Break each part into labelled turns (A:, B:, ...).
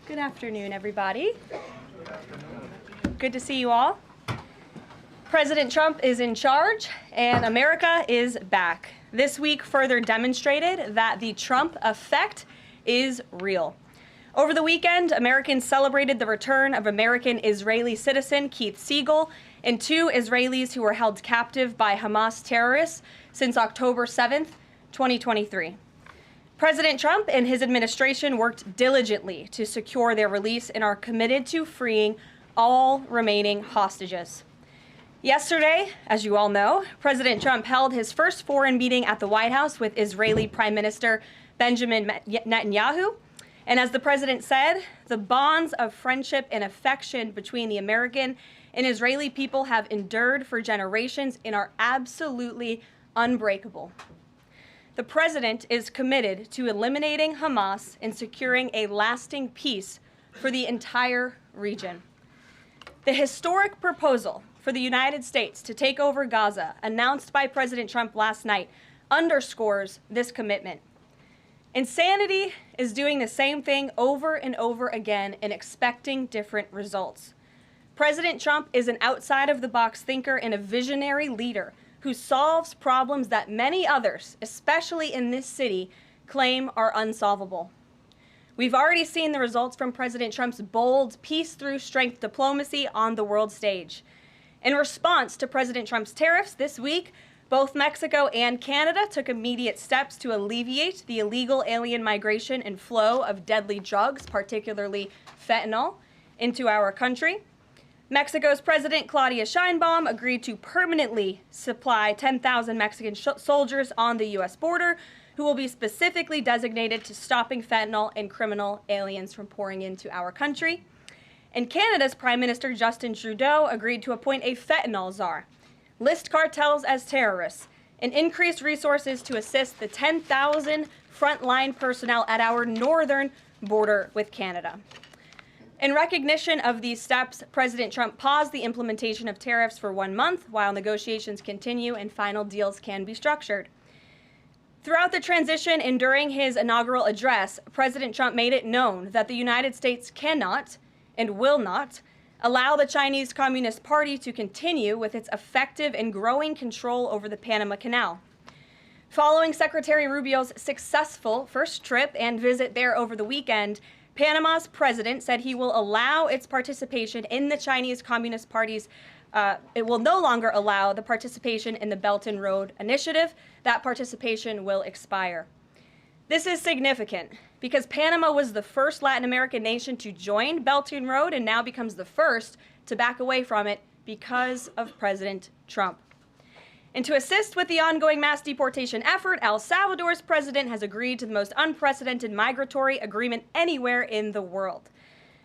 A: Good afternoon, everybody. Good to see you all. President Trump is in charge, and America is back. This week further demonstrated that the Trump effect is real. Over the weekend, Americans celebrated the return of American-Israeli citizen Keith Siegel and two Israelis who were held captive by Hamas terrorists since October 7th, 2023. President Trump and his administration worked diligently to secure their release and are committed to freeing all remaining hostages. Yesterday, as you all know, President Trump held his first foreign meeting at the White House with Israeli Prime Minister Benjamin Netanyahu. And as the president said, the bonds of friendship and affection between the American and Israeli people have endured for generations and are absolutely unbreakable. The president is committed to eliminating Hamas and securing a lasting peace for the entire region. The historic proposal for the United States to take over Gaza, announced by President Trump last night, underscores this commitment. Insanity is doing the same thing over and over again and expecting different results. President Trump is an outside-of-the-box thinker and a visionary leader who solves problems that many others, especially in this city, claim are unsolvable. We've already seen the results from President Trump's bold peace-through-strength diplomacy on the world stage. In response to President Trump's tariffs this week, both Mexico and Canada took immediate steps to alleviate the illegal alien migration and flow of deadly drugs, particularly fentanyl, into our country. Mexico's President Claudia Sheinbaum agreed to permanently supply 10,000 Mexican soldiers on the U.S. border who will be specifically designated to stopping fentanyl and criminal aliens from pouring into our country. And Canada's Prime Minister Justin Trudeau agreed to appoint a fentanyl czar, list cartels as terrorists, and increase resources to assist the 10,000 frontline personnel at our northern border with Canada. In recognition of these steps, President Trump paused the implementation of tariffs for 1 month while negotiations continue and final deals can be structured. Throughout the transition and during his inaugural address, President Trump made it known that the United States cannot and will not allow the Chinese Communist Party to continue with its effective and growing control over the Panama Canal. Following Secretary Rubio's successful first trip and visit there over the weekend, Panama's president said he will allow its participation in the Chinese Communist Party's, it will no longer allow the participation in the Belt and Road Initiative. That participation will expire. This is significant because Panama was the first Latin American nation to join Belt and Road and now becomes the first to back away from it because of President Trump. And to assist with the ongoing mass deportation effort, El Salvador's president has agreed to the most unprecedented migratory agreement anywhere in the world.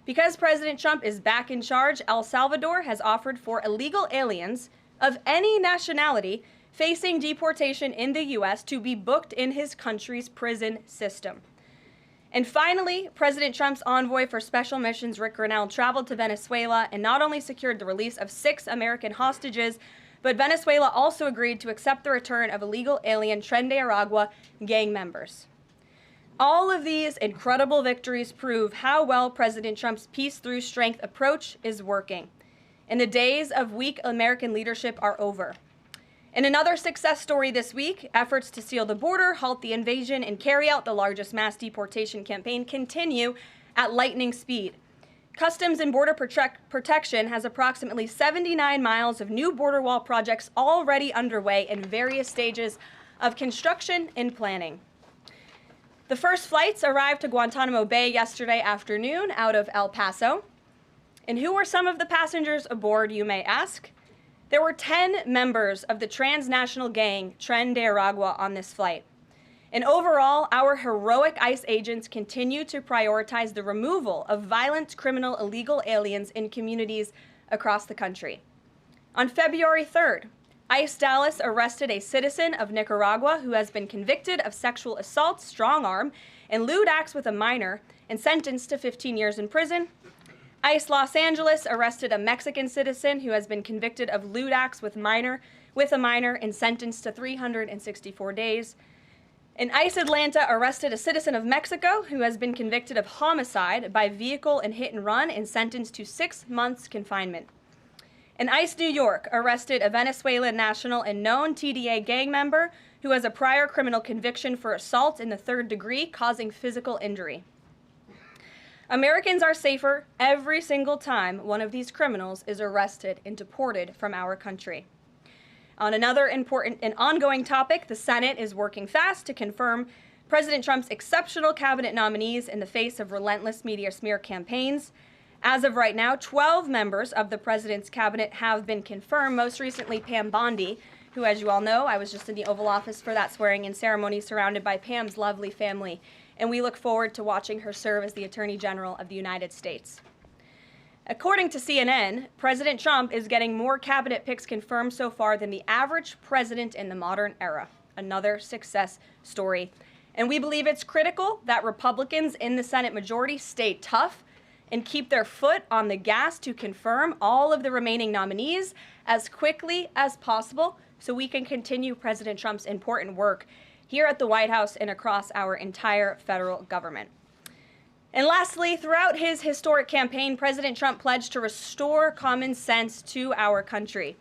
A: Because President Trump is back in charge, El Salvador has offered for illegal aliens of any nationality facing deportation in the U.S. to be booked in his country's prison system. And finally, President Trump's envoy for special missions, Rick Grinnell, traveled to Venezuela and not only secured the release of 6 American hostages, but Venezuela also agreed to accept the return of illegal alien Tren de Aragua gang members. All of these incredible victories prove how well President Trump's peace-through-strength approach is working. And the days of weak American leadership are over. In another success story this week, efforts to seal the border, halt the invasion, and carry out the largest mass deportation campaign continue at lightning speed. Customs and Border Protection has approximately 79 miles of new border wall projects already underway in various stages of construction and planning. The first flights arrived to Guantanamo Bay yesterday afternoon out of El Paso. And who were some of the passengers aboard, you may ask? There were 10 members of the transnational gang Tren de Aragua on this flight. And overall, our heroic ICE agents continue to prioritize the removal of violent, criminal, illegal aliens in communities across the country. On February 3rd, ICE Dallas arrested a citizen of Nicaragua who has been convicted of sexual assault, strong arm, and lewd acts with a minor and sentenced to 15 years in prison. ICE Los Angeles arrested a Mexican citizen who has been convicted of lewd acts with a minor and sentenced to 364 days. And ICE Atlanta arrested a citizen of Mexico who has been convicted of homicide by vehicle and hit and run and sentenced to 6 months confinement. And ICE New York arrested a Venezuelan national and known TDA gang member who has a prior criminal conviction for assault in the 3rd degree causing physical injury. Americans are safer every single time one of these criminals is arrested and deported from our country. On another important and ongoing topic, the Senate is working fast to confirm President Trump's exceptional cabinet nominees in the face of relentless media smear campaigns. As of right now, 12 members of the president's cabinet have been confirmed, most recently Pam Bondi, who, as you all know, I was just in the Oval Office for that swearing-in ceremony surrounded by Pam's lovely family, and we look forward to watching her serve as the Attorney General of the United States. According to CNN, President Trump is getting more cabinet picks confirmed so far than the average president in the modern era. Another success story. And we believe it's critical that Republicans in the Senate majority stay tough and keep their foot on the gas to confirm all of the remaining nominees as quickly as possible so we can continue President Trump's important work here at the White House and across our entire federal government. And lastly, throughout his historic campaign, President Trump pledged to restore common sense to our country.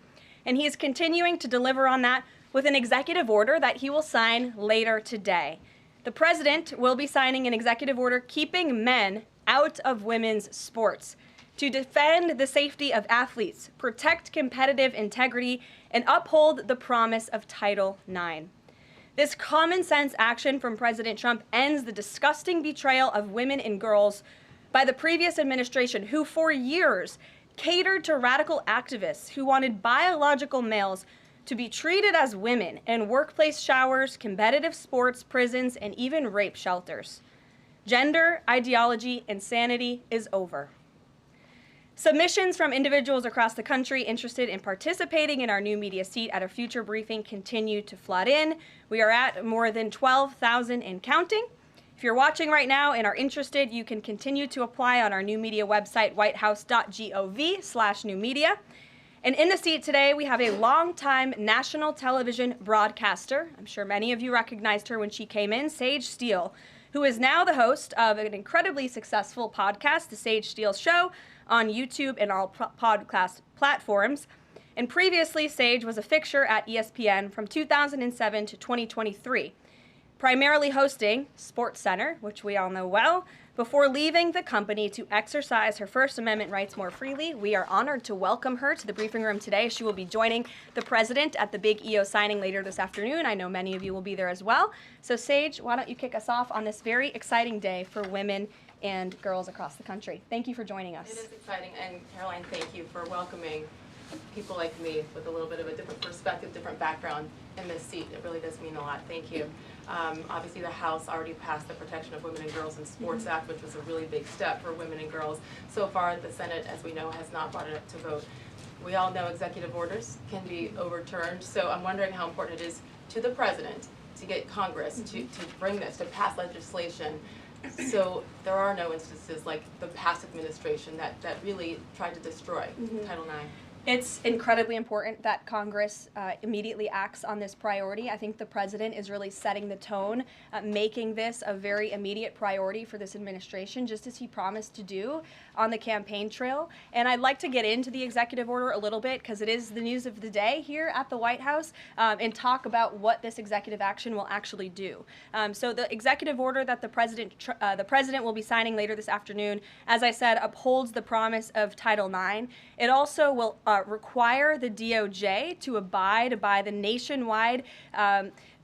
A: And he is continuing to deliver on that with an executive order that he will sign later today. The president will be signing an executive order keeping men out of women's sports to defend the safety of athletes, protect competitive integrity, and uphold the promise of Title IX. This common sense action from President Trump ends the disgusting betrayal of women and girls by the previous administration, who for years catered to radical activists who wanted biological males to be treated as women in workplace showers, competitive sports, prisons, and even rape shelters. Gender ideology insanity is over. Submissions from individuals across the country interested in participating in our new media seat at a future briefing continue to flood in. We are at more than 12,000 and counting. If you're watching right now and are interested, you can continue to apply on our new media website, whitehouse.gov/newmedia. And in the seat today, we have a longtime national television broadcaster. I'm sure many of you recognized her when she came in, Sage Steele, who is now the host of an incredibly successful podcast, The Sage Steele Show, on YouTube and all podcast platforms. And previously, Sage was a fixture at ESPN from 2007 to 2023, primarily hosting SportsCenter, which we all know well, before leaving the company to exercise her First Amendment rights more freely. We are honored to welcome her to the briefing room today. She will be joining the president at the big EO signing later this afternoon. I know many of you will be there as well. So Sage, why don't you kick us off on this very exciting day for women and girls across the country. Thank you for joining us.
B: It is exciting, and Caroline, thank you for welcoming people like me with a little bit of a different perspective, different background in this seat. It really does mean a lot. Thank you. Obviously, the House already passed the Protection of Women and Girls in Sports Act, which was a really big step for women and girls. So far, the Senate, as we know, has not brought it up to vote. We all know executive orders can be overturned, so I'm wondering how important it is to the president to get Congress to bring this, to pass legislation. So there are no instances like the past administration that really tried to destroy Title IX.
A: It's incredibly important that Congress immediately acts on this priority. I think the president is really setting the tone, making this a very immediate priority for this administration, just as he promised to do on the campaign trail. And I'd like to get into the executive order a little bit, because it is the news of the day here at the White House, and talk about what this executive action will actually do. So the executive order that the president will be signing later this afternoon, as I said, upholds the promise of Title IX. It also will require the DOJ to abide by the nationwide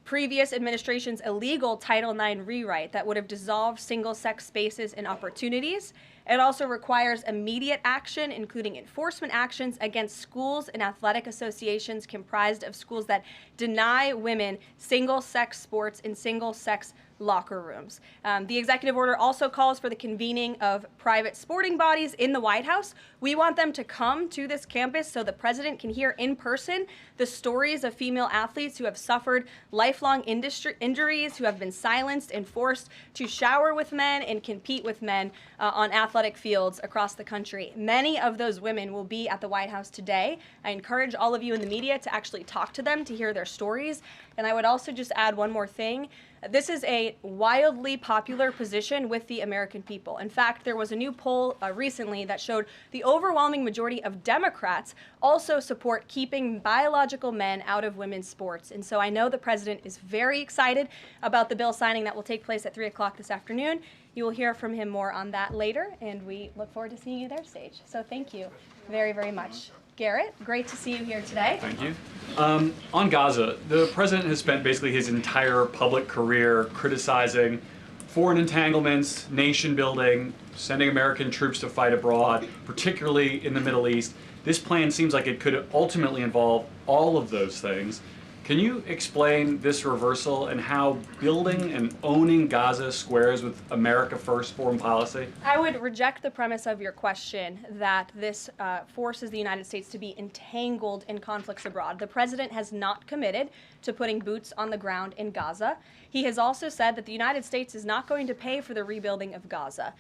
A: previous administration's illegal Title IX rewrite that would have dissolved single-sex spaces and opportunities. It also requires immediate action, including enforcement actions against schools and athletic associations comprised of schools that deny women single-sex sports in single-sex locker rooms. The executive order also calls for the convening of private sporting bodies in the White House. We want them to come to this campus so the president can hear in person the stories of female athletes who have suffered lifelong injuries, who have been silenced and forced to shower with men and compete with men on athletic fields across the country. Many of those women will be at the White House today. I encourage all of you in the media to actually talk to them, to hear their stories. And I would also just add one more thing. This is a wildly popular position with the American people. In fact, there was a new poll recently that showed the overwhelming majority of Democrats also support keeping biological men out of women's sports. And so I know the president is very excited about the bill signing that will take place at 3 o'clock this afternoon. You will hear from him more on that later, and we look forward to seeing you there, Stage. So thank you very, very much. Garrett, great to see you here today.
C: Thank you. On Gaza, the president has spent basically his entire public career criticizing foreign entanglements, nation building, sending American troops to fight abroad, particularly in the Middle East. This plan seems like it could ultimately involve all of those things. Can you explain this reversal and how building and owning Gaza squares with America First foreign policy?
A: I would reject the premise of your question that this forces the United States to be entangled in conflicts abroad. The president has not committed to putting boots on the ground in Gaza. He has also said that the United States is not going to pay for the rebuilding of Gaza.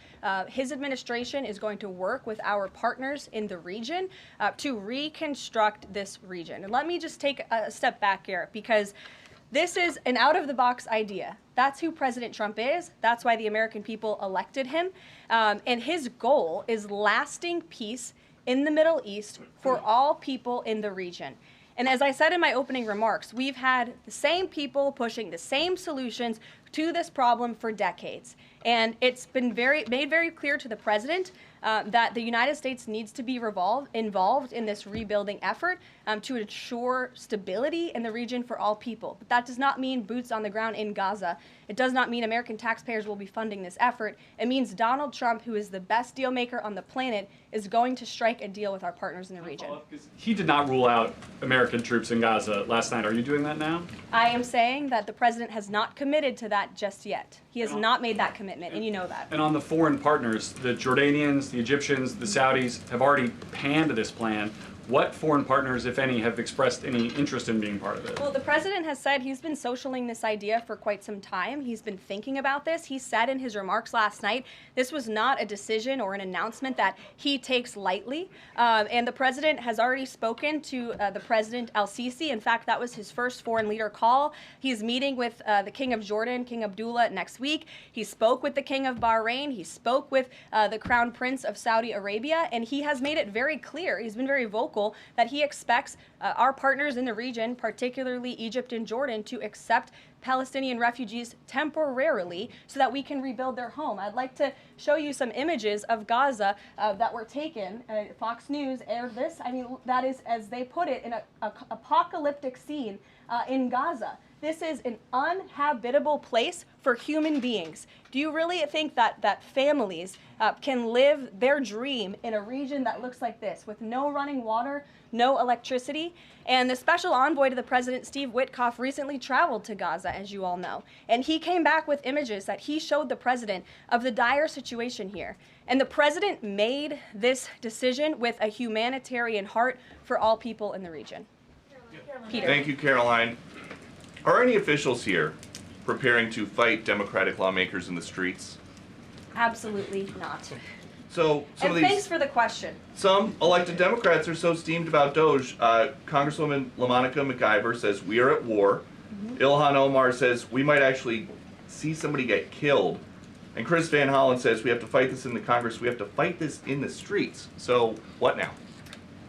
A: His administration is going to work with our partners in the region to reconstruct this region. And let me just take a step back here, because this is an out-of-the-box idea. That's who President Trump is. That's why the American people elected him. And his goal is lasting peace in the Middle East for all people in the region. And as I said in my opening remarks, we've had the same people pushing the same solutions to this problem for decades. And it's been made very clear to the president that the United States needs to be involved in this rebuilding effort to ensure stability in the region for all people. But that does not mean boots on the ground in Gaza. It does not mean American taxpayers will be funding this effort. It means Donald Trump, who is the best deal maker on the planet, is going to strike a deal with our partners in the region.
C: He did not rule out American troops in Gaza last night. Are you doing that now?
A: I am saying that the president has not committed to that just yet. He has not made that commitment, and you know that.
C: And on the foreign partners, the Jordanians, the Egyptians, the Saudis have already panned this plan. What foreign partners, if any, have expressed any interest in being part of it?
A: Well, the president has said he's been socialing this idea for quite some time. He's been thinking about this. He said in his remarks last night, this was not a decision or an announcement that he takes lightly. And the president has already spoken to the President al-Sisi. In fact, that was his first foreign leader call. He's meeting with the King of Jordan, King Abdullah, next week. He spoke with the King of Bahrain. He spoke with the Crown Prince of Saudi Arabia. And he has made it very clear, he's been very vocal, that he expects our partners in the region, particularly Egypt and Jordan, to accept Palestinian refugees temporarily so that we can rebuild their home. I'd like to show you some images of Gaza that were taken. Fox News aired this. I mean, that is, as they put it, an apocalyptic scene in Gaza. This is an uninhabitable place for human beings. Do you really think that families can live their dream in a region that looks like this, with no running water, no electricity? And the special envoy to the president, Steve Witkoff, recently traveled to Gaza, as you all know. And he came back with images that he showed the president of the dire situation here. And the president made this decision with a humanitarian heart for all people in the region. Peter.
D: Thank you, Caroline. Are any officials here preparing to fight Democratic lawmakers in the streets?
A: Absolutely not.
D: So some
A: And
D: of these,
A: thanks for the question.
D: some elected Democrats are so steamed about Doge. Congresswoman LaMonica McIver says we are at war. Ilhan Omar says we might actually see somebody get killed. And Chris Van Hollen says we have to fight this in the Congress. We have to fight this in the streets. So what now?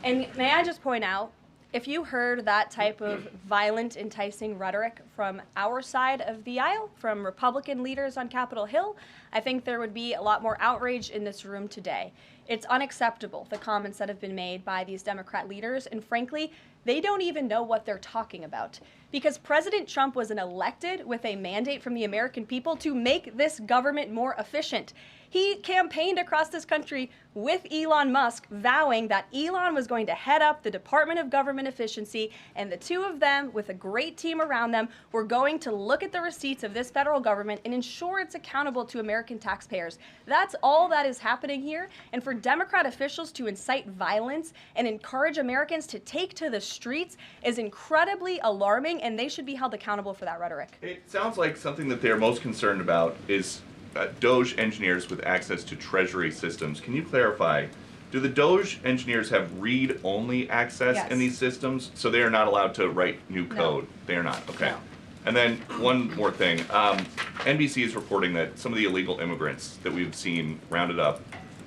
A: And may I just point out, if you heard that type of violent, enticing rhetoric from our side of the aisle, from Republican leaders on Capitol Hill, I think there would be a lot more outrage in this room today. It's unacceptable, the comments that have been made by these Democrat leaders, and frankly, they don't even know what they're talking about. Because President Trump was elected with a mandate from the American people to make this government more efficient. He campaigned across this country with Elon Musk, vowing that Elon was going to head up the Department of Government Efficiency, and the two of them, with a great team around them, were going to look at the receipts of this federal government and ensure it's accountable to American taxpayers. That's all that is happening here. And for Democrat officials to incite violence and encourage Americans to take to the streets is incredibly alarming, and they should be held accountable for that rhetoric.
D: It sounds like something that they're most concerned about is Doge engineers with access to Treasury systems. Can you clarify, do the Doge engineers have read-only access
A: Yes.
D: in these systems, so they are not allowed to write new code?
A: No.
D: They are not, okay.
A: No.
D: And then one more thing. NBC is reporting that some of the illegal immigrants that we've seen rounded up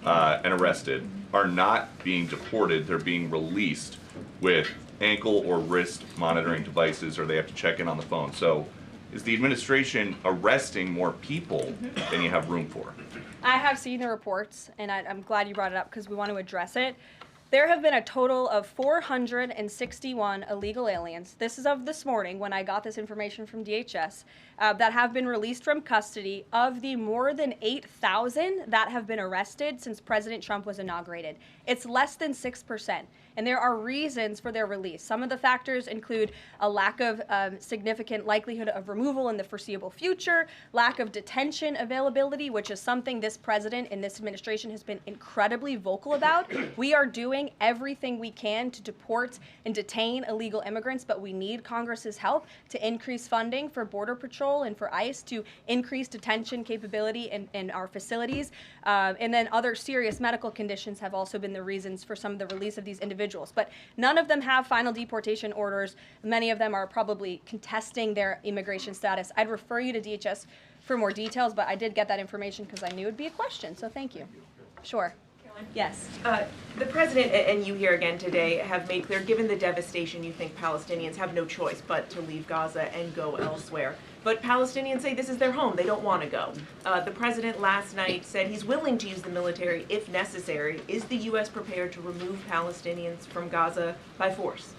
D: and arrested are not being deported. They're being released with ankle or wrist monitoring devices, or they have to check in on the phone. So is the administration arresting more people than you have room for?
A: I have seen the reports, and I'm glad you brought it up because we want to address it. There have been a total of 461 illegal aliens. This is of this morning when I got this information from DHS that have been released from custody. Of the more than 8,000 that have been arrested since President Trump was inaugurated, it's less than 6%. And there are reasons for their release. Some of the factors include a lack of significant likelihood of removal in the foreseeable future, lack of detention availability, which is something this president and this administration has been incredibly vocal about. We are doing everything we can to deport and detain illegal immigrants, but we need Congress's help to increase funding for Border Patrol and for ICE to increase detention capability in our facilities. And then other serious medical conditions have also been the reasons for some of the release of these individuals. But none of them have final deportation orders. Many of them are probably contesting their immigration status. I'd refer you to DHS for more details, but I did get that information because I knew it would be a question, so thank you. Sure. Yes.
E: The president and you here again today have made clear, given the devastation, you think Palestinians have no choice but to leave Gaza and go elsewhere. But Palestinians say this is their home. They don't want to go. The president last night said he's willing to use the military if necessary. Is the U.S. prepared to remove Palestinians from Gaza by force?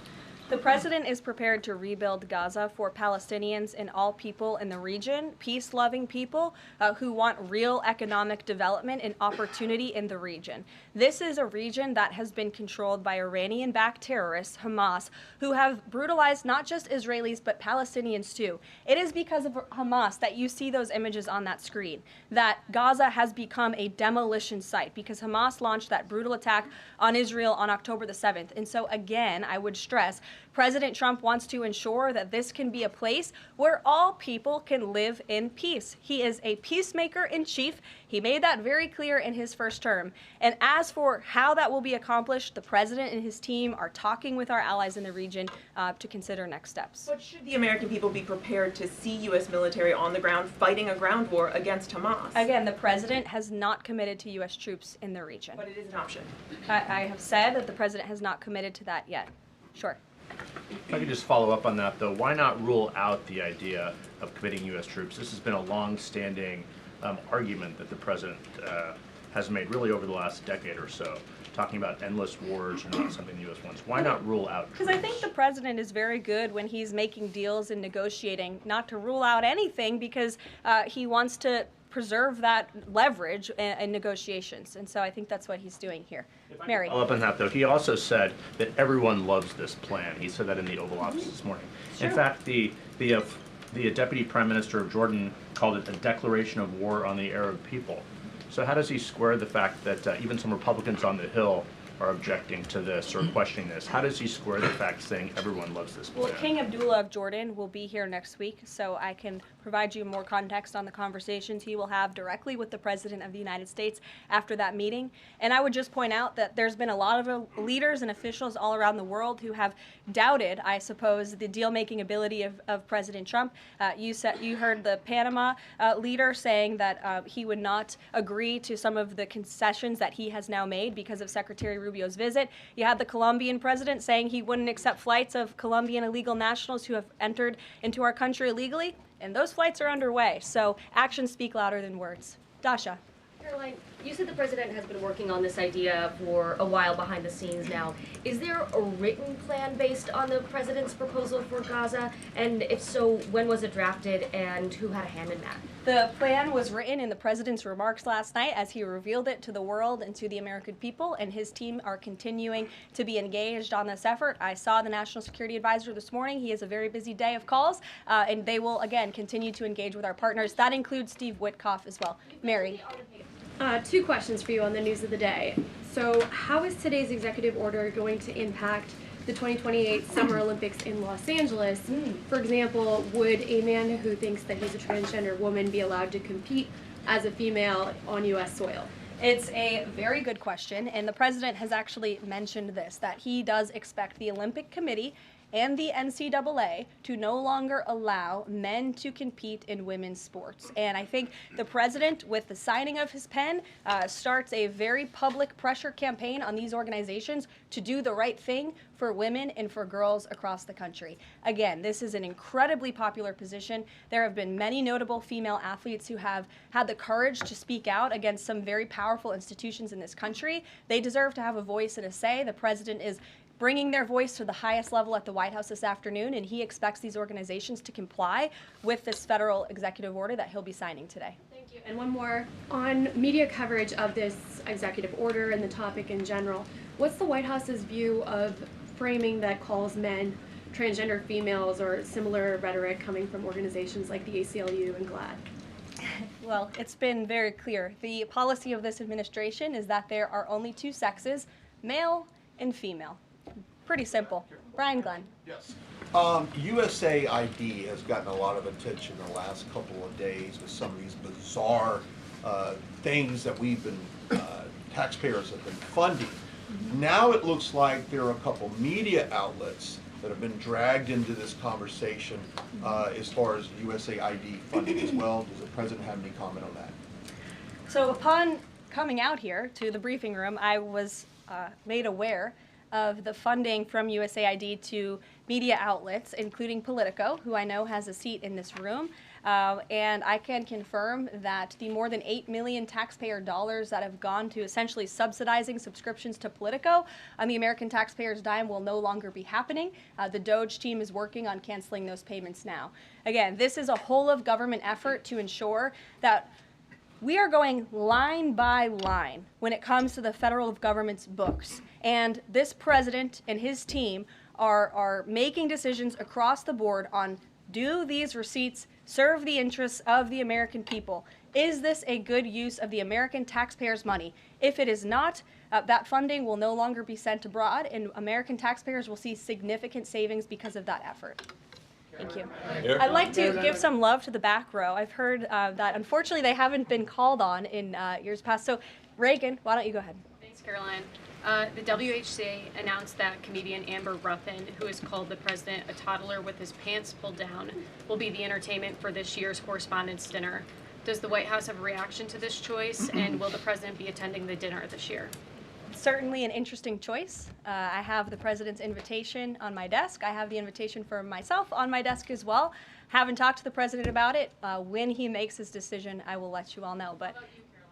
A: The president is prepared to rebuild Gaza for Palestinians and all people in the region, peace-loving people who want real economic development and opportunity in the region. This is a region that has been controlled by Iranian-backed terrorists, Hamas, who have brutalized not just Israelis but Palestinians too. It is because of Hamas that you see those images on that screen, that Gaza has become a demolition site because Hamas launched that brutal attack on Israel on October the 7th. And so again, I would stress, President Trump wants to ensure that this can be a place where all people can live in peace. He is a peacemaker in chief. He made that very clear in his first term. And as for how that will be accomplished, the president and his team are talking with our allies in the region to consider next steps.
E: But should the American people be prepared to see U.S. military on the ground fighting a ground war against Hamas?
A: Again, the president has not committed to U.S. troops in the region.
E: But it is an option.
A: I have said that the president has not committed to that yet. Sure.
F: If I could just follow up on that, though, why not rule out the idea of committing U.S. troops? This has been a long-standing argument that the president has made really over the last decade or so, talking about endless wars and not something the U.S. wants. Why not rule out troops?
A: Because I think the president is very good when he's making deals and negotiating not to rule out anything because he wants to preserve that leverage in negotiations. And so I think that's what he's doing here. Mary.
F: Follow up on that, though. He also said that everyone loves this plan. He said that in the Oval Office this morning.
A: Sure.
F: In fact, the Deputy Prime Minister of Jordan called it a declaration of war on the Arab people. So how does he square the fact that even some Republicans on the Hill are objecting to this or questioning this? How does he square the fact saying everyone loves this plan?
A: Well, King Abdullah of Jordan will be here next week, so I can provide you more context on the conversations he will have directly with the President of the United States after that meeting. And I would just point out that there's been a lot of leaders and officials all around the world who have doubted, I suppose, the deal-making ability of President Trump. You heard the Panama leader saying that he would not agree to some of the concessions that he has now made because of Secretary Rubio's visit. You had the Colombian president saying he wouldn't accept flights of Colombian illegal nationals who have entered into our country illegally, and those flights are underway. So actions speak louder than words. Dasha.
G: Karoline, you said the president has been working on this idea for a while behind the scenes now. Is there a written plan based on the president's proposal for Gaza? And if so, when was it drafted and who had a hand in that?
A: The plan was written in the president's remarks last night as he revealed it to the world and to the American people, and his team are continuing to be engaged on this effort. I saw the National Security Advisor this morning. He has a very busy day of calls, and they will, again, continue to engage with our partners. That includes Steve Witkoff as well. Mary.
H: Two questions for you on the news of the day. So how is today's executive order going to impact the 2028 Summer Olympics in Los Angeles? For example, would a man who thinks that he's a transgender woman be allowed to compete as a female on U.S. soil?
A: It's a very good question, and the president has actually mentioned this, that he does expect the Olympic Committee and the NCAA to no longer allow men to compete in women's sports. And I think the president, with the signing of his pen, starts a very public pressure campaign on these organizations to do the right thing for women and for girls across the country. Again, this is an incredibly popular position. There have been many notable female athletes who have had the courage to speak out against some very powerful institutions in this country. They deserve to have a voice and a say. The president is bringing their voice to the highest level at the White House this afternoon, and he expects these organizations to comply with this federal executive order that he'll be signing today.
H: Thank you. And one more on media coverage of this executive order and the topic in general. What's the White House's view of framing that calls men transgender females or similar rhetoric coming from organizations like the ACLU and GLAAD?
A: Well, it's been very clear. The policy of this administration is that there are only two sexes, male and female. Pretty simple. Brian Glenn.
I: Yes. USAID has gotten a lot of attention the last couple of days with some of these bizarre things that we've been, taxpayers have been funding. Now it looks like there are a couple media outlets that have been dragged into this conversation as far as USAID funding as well. Does the president have any comment on that?
A: So upon coming out here to the briefing room, I was made aware of the funding from USAID to media outlets, including Politico, who I know has a seat in this room. And I can confirm that the more than $8 million taxpayer dollars that have gone to essentially subsidizing subscriptions to Politico on the American taxpayers' dime will no longer be happening. The DOJ team is working on canceling those payments now. Again, this is a whole of government effort to ensure that we are going line by line when it comes to the federal government's books. And this president and his team are making decisions across the board on, do these receipts serve the interests of the American people? Is this a good use of the American taxpayers' money? If it is not, that funding will no longer be sent abroad, and American taxpayers will see significant savings because of that effort. Thank you. I'd like to give some love to the back row. I've heard that unfortunately they haven't been called on in years past. So Reagan, why don't you go ahead?
J: Thanks, Caroline. The WHC announced that comedian Amber Ruffin, who has called the president a toddler with his pants pulled down, will be the entertainment for this year's Correspondents' Dinner. Does the White House have a reaction to this choice, and will the president be attending the dinner this year?
A: Certainly an interesting choice. I have the president's invitation on my desk. I have the invitation for myself on my desk as well. Haven't talked to the president about it. When he makes his decision, I will let you all know. But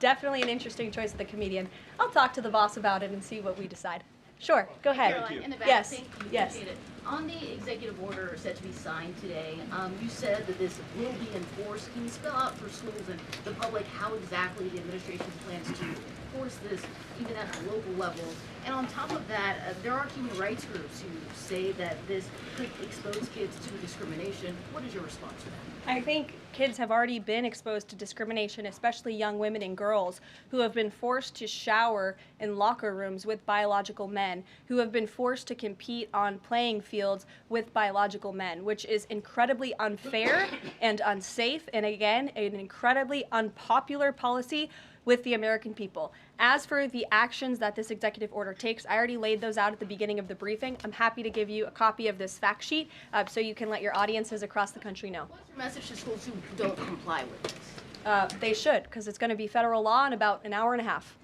A: definitely an interesting choice of the comedian. I'll talk to the boss about it and see what we decide. Sure, go ahead.
K: Caroline, in the back,
A: Yes,
K: thank you,
A: yes.
K: appreciate it. On the executive order set to be signed today, you said that this will be enforced. Can you spell out for schools and the public how exactly the administration plans to enforce this, even at the local level? And on top of that, there are human rights groups who say that this could expose kids to discrimination. What is your response to that?
A: I think kids have already been exposed to discrimination, especially young women and girls who have been forced to shower in locker rooms with biological men, who have been forced to compete on playing fields with biological men, which is incredibly unfair and unsafe, and again, an incredibly unpopular policy with the American people. As for the actions that this executive order takes, I already laid those out at the beginning of the briefing. I'm happy to give you a copy of this fact sheet so you can let your audiences across the country know.
K: What's your message to schools who don't comply with this?
A: They should, because it's going to be federal law in about an hour and a half.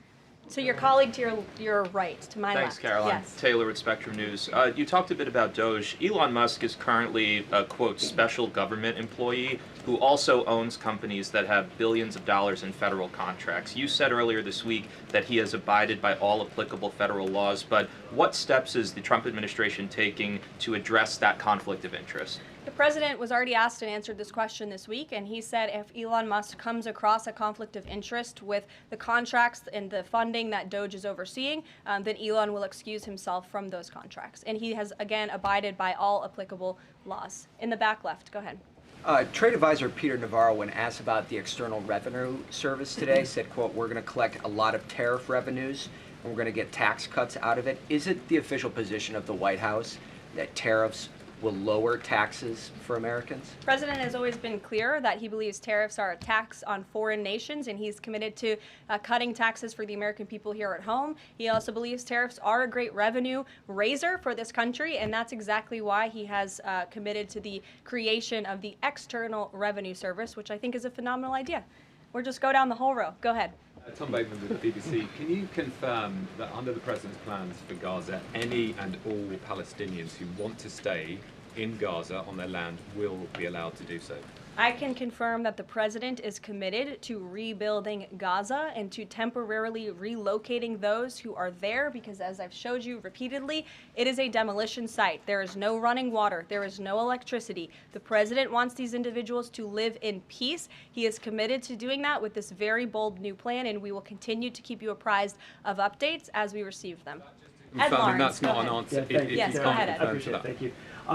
A: So your colleague to your right, to my left.
L: Thanks, Caroline.
A: Yes.
L: Taylor with Spectrum News. You talked a bit about DOJ. Elon Musk is currently a, quote, special government employee who also owns companies that have billions of dollars in federal contracts. You said earlier this week that he has abided by all applicable federal laws, but what steps is the Trump administration taking to address that conflict of interest?
A: The president was already asked and answered this question this week, and he said if Elon Musk comes across a conflict of interest with the contracts and the funding that DOJ is overseeing, then Elon will excuse himself from those contracts. And he has, again, abided by all applicable laws. In the back left, go ahead.
M: Trade advisor Peter Navarro, when asked about the External Revenue Service today, said, quote, we're going to collect a lot of tariff revenues, and we're going to get tax cuts out of it. Is it the official position of the White House that tariffs will lower taxes for Americans?
A: The president has always been clear that he believes tariffs are a tax on foreign nations, and he's committed to cutting taxes for the American people here at home. He also believes tariffs are a great revenue raiser for this country, and that's exactly why he has committed to the creation of the External Revenue Service, which I think is a phenomenal idea. Or just go down the whole row. Go ahead.
N: Tom Bateman with the BBC. Can you confirm that under the President's plans for Gaza, any and all Palestinians who want to stay in Gaza on their land will be allowed to do so?
A: I can confirm that the president is committed to rebuilding Gaza and to temporarily relocating those who are there because, as I've showed you repeatedly, it is a demolition site. There is no running water. There is no electricity. The president wants these individuals to live in peace. He is committed to doing that with this very bold new plan, and we will continue to keep you apprised of updates as we receive them. Ed Lawrence,
N: that's not
A: go
N: an
A: ahead.
N: answer.
A: Yes, go ahead, Ed.
O: I appreciate it. Thank you.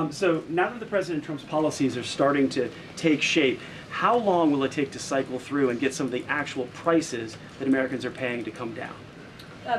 O: So now that the President Trump's policies are starting to take shape, how long will it take to cycle through and get some of the actual prices that Americans are paying to come down?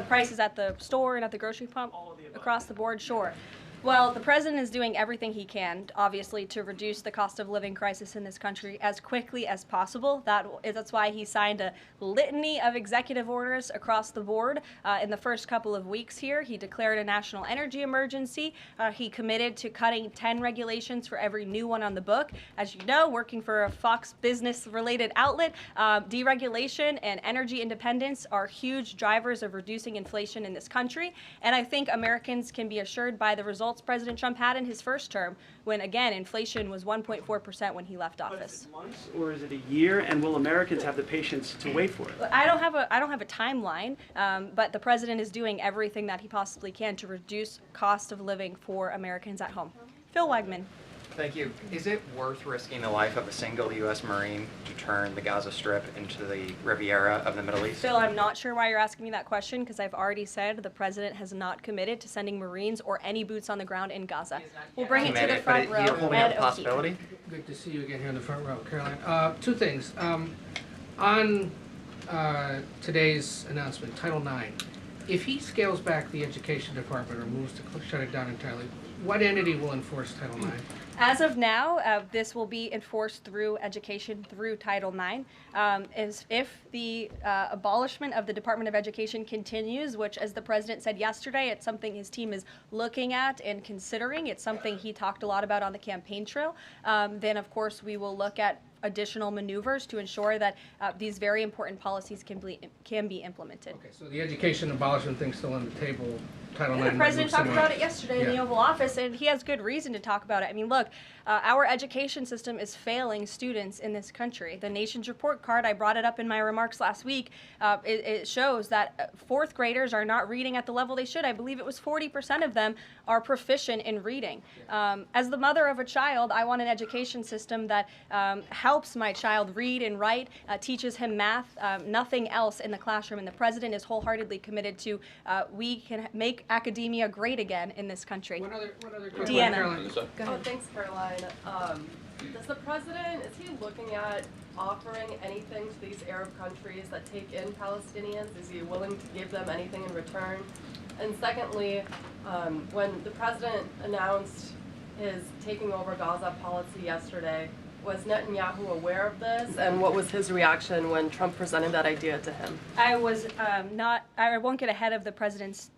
A: Prices at the store and at the grocery pump? Across the board, sure. Well, the president is doing everything he can, obviously, to reduce the cost of living crisis in this country as quickly as possible. That's why he signed a litany of executive orders across the board in the first couple of weeks here. He declared a national energy emergency. He committed to cutting 10 regulations for every new one on the book. As you know, working for a Fox Business-related outlet, deregulation and energy independence are huge drivers of reducing inflation in this country. And I think Americans can be assured by the results President Trump had in his first term, when again inflation was 1.4% when he left office.
O: But is it months or is it a year? And will Americans have the patience to wait for it?
A: I don't have a timeline, but the president is doing everything that he possibly can to reduce cost of living for Americans at home. Phil Wegman.
P: Thank you. Is it worth risking the life of a single U.S. Marine to turn the Gaza Strip into the Riviera of the Middle East?
A: Phil, I'm not sure why you're asking me that question because I've already said the president has not committed to sending Marines or any boots on the ground in Gaza. We'll bring it to the front row.
P: You're holding out the possibility?
Q: Good to see you again here in the front row, Caroline. Two things. On today's announcement, Title IX, if he scales back the education department or moves to shut it down entirely, what entity will enforce Title IX?
A: As of now, this will be enforced through education, through Title IX. If the abolishment of the Department of Education continues, which, as the president said yesterday, it's something his team is looking at and considering. It's something he talked a lot about on the campaign trail. Then, of course, we will look at additional maneuvers to ensure that these very important policies can be implemented.
Q: Okay, so the education abolishment thing's still on the table. Title IX.
A: The president talked about it yesterday in the Oval Office, and he has good reason to talk about it. I mean, look, our education system is failing students in this country. The Nation's Report Card, I brought it up in my remarks last week, it shows that fourth graders are not reading at the level they should. I believe it was 40% of them are proficient in reading. As the mother of a child, I want an education system that helps my child read and write, teaches him math, nothing else in the classroom. And the president is wholeheartedly committed to we can make academia great again in this country.
Q: One other quick
A: Deanna.
Q: one, Caroline.
R: Oh, thanks, Caroline. Does the president, is he looking at offering anything to these Arab countries that take in Palestinians? Is he willing to give them anything in return? And secondly, when the president announced his taking over Gaza policy yesterday, was Netanyahu aware of this, and what was his reaction when Trump presented that idea to him?
A: I won't get ahead of the president's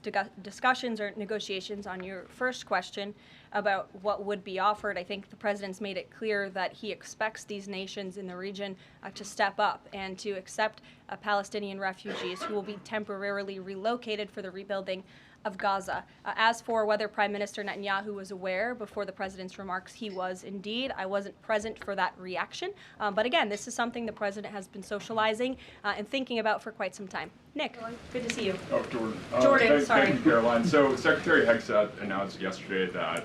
A: discussions or negotiations on your first question about what would be offered. I think the president's made it clear that he expects these nations in the region to step up and to accept Palestinian refugees who will be temporarily relocated for the rebuilding of Gaza. As for whether Prime Minister Netanyahu was aware before the president's remarks, he was indeed. I wasn't present for that reaction. But again, this is something the president has been socializing and thinking about for quite some time. Nick, good to see you.
S: Oh, Jordan.
A: Jordan, sorry.
S: Thank you, Caroline. So Secretary Hegseth announced yesterday that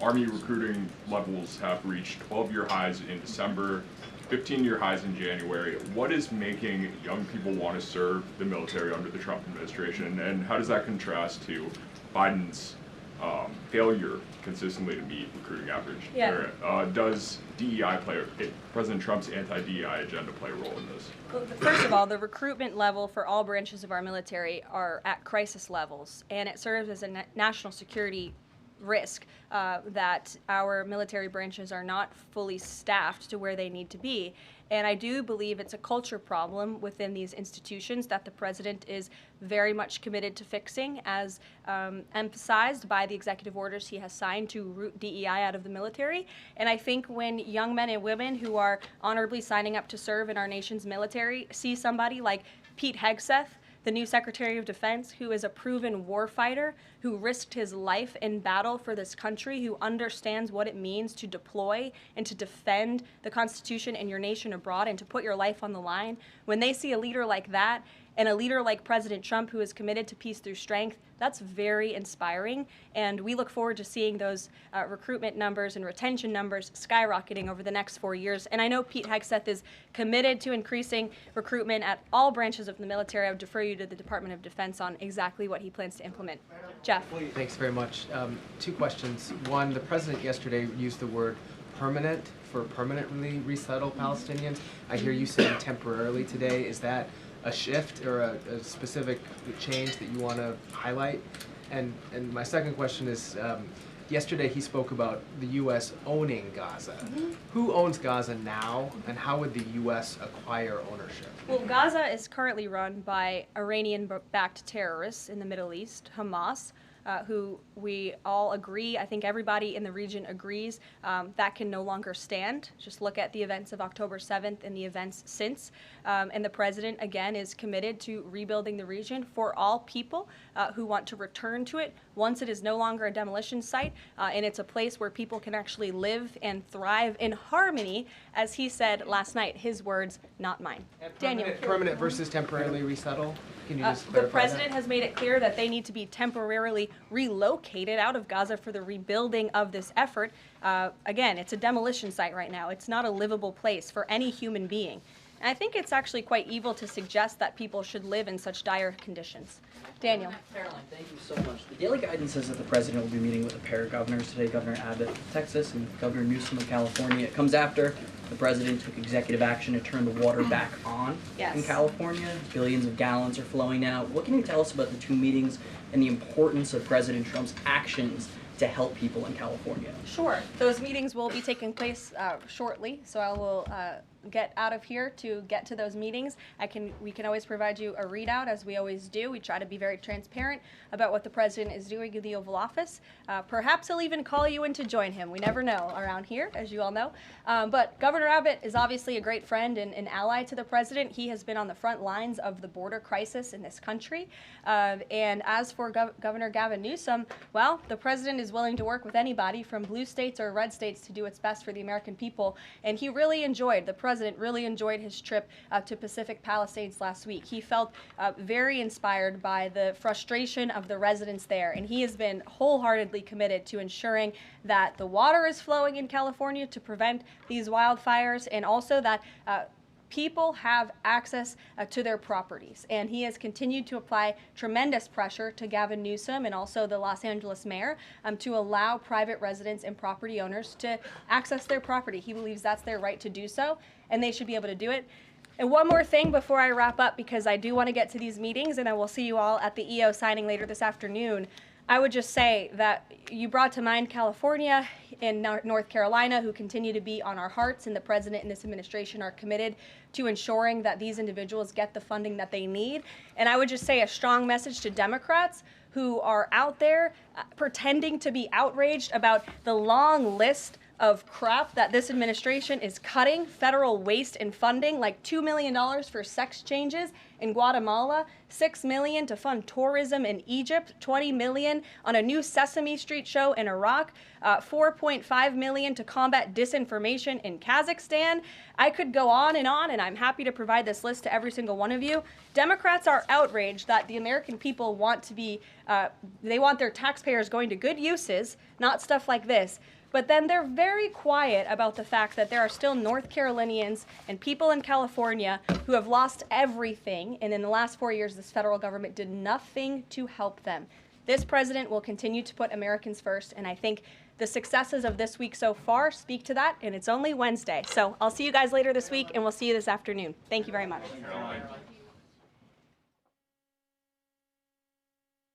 S: Army recruiting levels have reached 12-year highs in December, 15-year highs in January. What is making young people want to serve the military under the Trump administration, and how does that contrast to Biden's failure consistently to meet recruiting average?
A: Yeah.
S: Or, does DEI President Trump's anti-DEI agenda play a role in this?
A: Well, first of all, the recruitment level for all branches of our military are at crisis levels, and it serves as a national security risk that our military branches are not fully staffed to where they need to be. And I do believe it's a culture problem within these institutions that the president is very much committed to fixing, as emphasized by the executive orders he has signed to root DEI out of the military. And I think when young men and women who are honorably signing up to serve in our nation's military see somebody like Pete Hegseth, the new Secretary of Defense, who is a proven warfighter, who risked his life in battle for this country, who understands what it means to deploy and to defend the Constitution and your nation abroad and to put your life on the line. When they see a leader like that, and a leader like President Trump, who is committed to peace through strength, that's very inspiring. And we look forward to seeing those recruitment numbers and retention numbers skyrocketing over the next 4 years. And I know Pete Hegseth is committed to increasing recruitment at all branches of the military. I would defer you to the Department of Defense on exactly what he plans to implement. Jeff.
T: Thanks very much. 2 questions. One, the president yesterday used the word permanent for permanently resettle Palestinians. I hear you saying temporarily today. Is that a shift or a specific change that you want to highlight? And my second question is, yesterday he spoke about the U.S. owning Gaza. Who owns Gaza now, and how would the U.S. acquire ownership?
A: Well, Gaza is currently run by Iranian-backed terrorists in the Middle East, Hamas, who we all agree, I think everybody in the region agrees, that can no longer stand. Just look at the events of October 7th and the events since. And the president, again, is committed to rebuilding the region for all people who want to return to it once it is no longer a demolition site, and it's a place where people can actually live and thrive in harmony, as he said last night, his words, not mine. Daniel.
T: Permanent versus temporarily resettle? Can you just clarify
A: The president has made it clear that they need to be temporarily relocated out of Gaza for the rebuilding of this effort. Again, it's a demolition site right now. It's not a livable place for any human being. And I think it's actually quite evil to suggest that people should live in such dire conditions. Daniel.
U: Caroline, thank you so much. The Daily Guidance says that the president will be meeting with a pair of governors today, Governor Abbott of Texas and Governor Newsom of California. It comes after the president took executive action to turn the water back on in California. Billions of gallons are flowing now. What can you tell us about the 2 meetings and the importance of President Trump's actions to help people in California?
A: Sure. Those meetings will be taking place shortly, so I will get out of here to get to those meetings. We can always provide you a readout, as we always do. We try to be very transparent about what the president is doing in the Oval Office. Perhaps he'll even call you in to join him. We never know around here, as you all know. But Governor Abbott is obviously a great friend and an ally to the president. He has been on the front lines of the border crisis in this country. And as for Governor Gavin Newsom, well, the president is willing to work with anybody from blue states or red states to do its best for the American people. And he really enjoyed, the president really enjoyed his trip to Pacific Palisades last week. He felt very inspired by the frustration of the residents there, and he has been wholeheartedly committed to ensuring that the water is flowing in California to prevent these wildfires, and also that people have access to their properties. And he has continued to apply tremendous pressure to Gavin Newsom and also the Los Angeles mayor to allow private residents and property owners to access their property. He believes that's their right to do so, and they should be able to do it. And one more thing before I wrap up, because I do want to get to these meetings, and I will see you all at the EO signing later this afternoon. I would just say that you brought to mind California and North Carolina, who continue to be on our hearts, and the president and this administration are committed to ensuring that these individuals get the funding that they need. And I would just say a strong message to Democrats who are out there pretending to be outraged about the long list of crap that this administration is cutting, federal waste and funding, like $2 million for sex changes in Guatemala, $6 million to fund tourism in Egypt, $20 million on a new Sesame Street show in Iraq, $4.5 million to combat disinformation in Kazakhstan. I could go on, and I'm happy to provide this list to every single one of you. Democrats are outraged that the American people want to be, they want their taxpayers going to good uses, not stuff like this. But then they're very quiet about the fact that there are still North Carolinians and people in California who have lost everything, and in the last 4 years, this federal government did nothing to help them. This president will continue to put Americans first, and I think the successes of this week so far speak to that, and it's only Wednesday. So I'll see you guys later this week, and we'll see you this afternoon. Thank you very much.